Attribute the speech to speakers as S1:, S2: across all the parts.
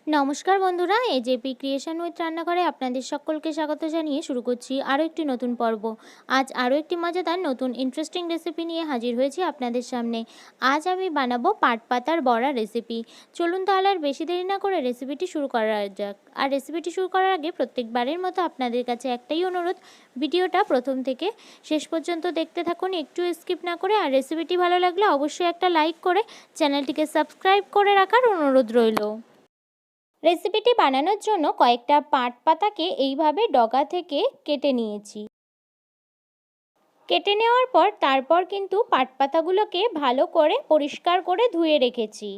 S1: নমস্কার বন্ধুরা, AJP creation with রান্নাঘরে আপনাদের সকলকে স্বাগত জানিয়ে শুরু করছি আরও একটি নতুন পর্ব। আজ আরও একটি মজাদার নতুন ইন্টারেস্টিং রেসিপি নিয়ে হাজির হয়েছি আপনাদের সামনে। আজ আমি বানাবো পাট পাতার বড়া রেসিপি। চলুন তাহলে আর বেশি দেরি না করে রেসিপিটি শুরু করা যাক। আর রেসিপিটি শুরু করার আগে প্রত্যেকবারের মতো আপনাদের কাছে একটাই অনুরোধ, ভিডিওটা প্রথম থেকে শেষ পর্যন্ত দেখতে থাকুন, একটু স্কিপ না করে। আর রেসিপিটি ভালো লাগলে অবশ্যই একটা লাইক করে চ্যানেলটিকে সাবস্ক্রাইব করে রাখার অনুরোধ রইল। রেসিপিটি বানানোর জন্য কয়েকটা পাট পাতাকে এইভাবে ডগা থেকে কেটে নিয়েছি। কেটে নেওয়ার পর তারপর কিন্তু পাট পাতাগুলোকে ভালো করে পরিষ্কার করে ধুয়ে রেখেছি।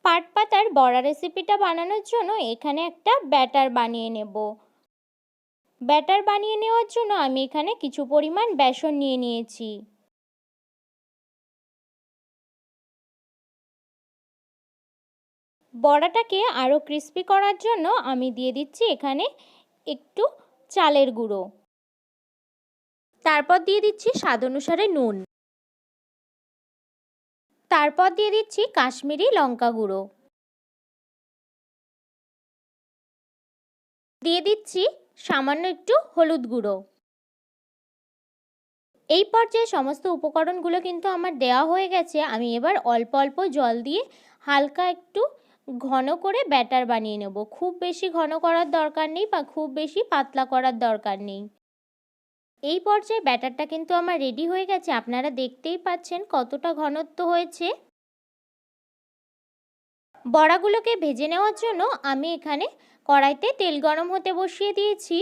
S1: পাট পাতার বড়া রেসিপিটা বানানোর জন্য এখানে একটা ব্যাটার বানিয়ে নেব। ব্যাটার বানিয়ে নেওয়ার জন্য আমি এখানে কিছু পরিমাণ বেসন নিয়ে নিয়েছি। বড়াটাকে আরও ক্রিস্পি করার জন্য আমি দিয়ে দিচ্ছি এখানে একটু চালের গুঁড়ো। তারপর দিয়ে দিচ্ছি স্বাদ অনুসারে নুন। তারপর দিয়ে দিচ্ছি কাশ্মীরি লঙ্কা গুঁড়ো। দিয়ে দিচ্ছি সামান্য একটু হলুদ গুঁড়ো। এই পর্যায়ে সমস্ত উপকরণগুলো কিন্তু আমার দেওয়া হয়ে গেছে। আমি এবার অল্প অল্প জল দিয়ে হালকা একটু ঘন করে ব্যাটার বানিয়ে নেব। খুব বেশি ঘন করার দরকার নেই বা খুব বেশি পাতলা করার দরকার নেই। এই পর্যায়ে ব্যাটারটা কিন্তু আমার রেডি হয়ে গেছে। আপনারা দেখতেই পাচ্ছেন কতটা ঘনত্ব হয়েছে। বড়াগুলোকে ভেজে নেওয়ার জন্য আমি এখানে কড়াইতে তেল গরম হতে বসিয়ে দিয়েছি।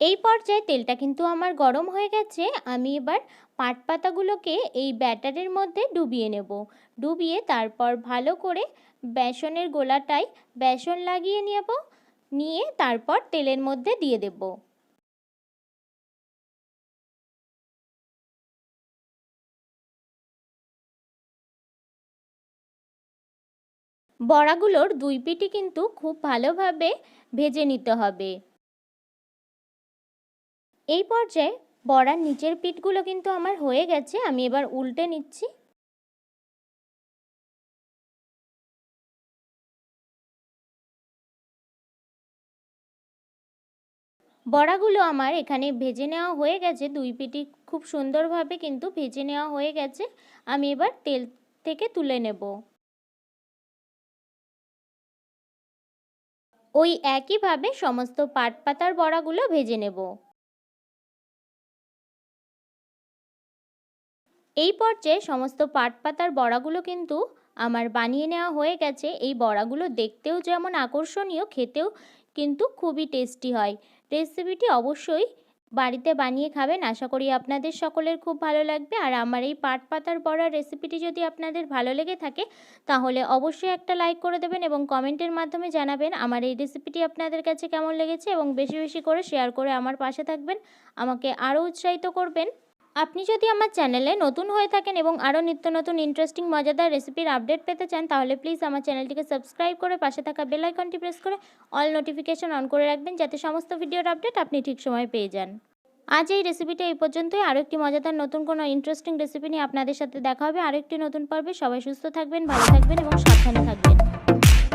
S1: এই পর্যায়ে তেলটা কিন্তু আমার গরম হয়ে গেছে। আমি এবার পাট পাতাগুলোকে এই ব্যাটারের মধ্যে ডুবিয়ে নেব। ডুবিয়ে তারপর ভালো করে বেসনের গোলাটায় বেসন লাগিয়ে নেব, নিয়ে তারপর তেলের মধ্যে দিয়ে দেব। বড়াগুলোর দুই পিঠই কিন্তু খুব ভালোভাবে ভেজে নিতে হবে। এই পর্যায়ে বড়ার নিচের পিঠগুলো কিন্তু আমার হয়ে গেছে। আমি এবার উল্টে নিচ্ছি। বড়াগুলো আমার এখানে ভেজে নেওয়া হয়ে গেছে। দুই পিঠই খুব সুন্দরভাবে কিন্তু ভেজে নেওয়া হয়ে গেছে। আমি এবার তেল থেকে তুলে নেব। ওই একইভাবে সমস্ত পাট পাতার বড়াগুলো ভেজে নেব। এই পর্যায়ে সমস্ত পাট পাতার বড়াগুলো কিন্তু আমার বানিয়ে নেওয়া হয়ে গেছে। এই বড়াগুলো দেখতেও যেমন আকর্ষণীয়, খেতেও কিন্তু খুবই টেস্টি হয়। রেসিপিটি অবশ্যই বাড়িতে বানিয়ে খাবেন। আশা করি আপনাদের সকলের খুব ভালো লাগবে। আর আমার এই পাট পাতার বড়ার রেসিপিটি যদি আপনাদের ভালো লেগে থাকে তাহলে অবশ্যই একটা লাইক করে দেবেন এবং কমেন্টের মাধ্যমে জানাবেন আমার এই রেসিপিটি আপনাদের কাছে কেমন লেগেছে, এবং বেশি বেশি করে শেয়ার করে আমার পাশে থাকবেন, আমাকে আরও উৎসাহিত করবেন। আপনি যদি আমার চ্যানেলে নতুন হয়ে থাকেন এবং আরও নিত্য নতুন ইন্টারেস্টিং মজাদার রেসিপির আপডেট পেতে চান তাহলে প্লিজ আমার চ্যানেলটিকে সাবস্ক্রাইব করে পাশে থাকা বেল আইকনটি প্রেস করে অল নোটিফিকেশন অন করে রাখবেন, যাতে সমস্ত ভিডিওর আপডেট আপনি ঠিক সময়ে পেয়ে যান। আজ এই রেসিপিটা এই পর্যন্তই। আরও একটি মজাদার নতুন কোনো ইন্টারেস্টিং রেসিপি নিয়ে আপনাদের সাথে দেখা হবে আরও একটি নতুন পর্বে। সবাই সুস্থ থাকবেন, ভালো থাকবেন এবং সাবধানে থাকবেন।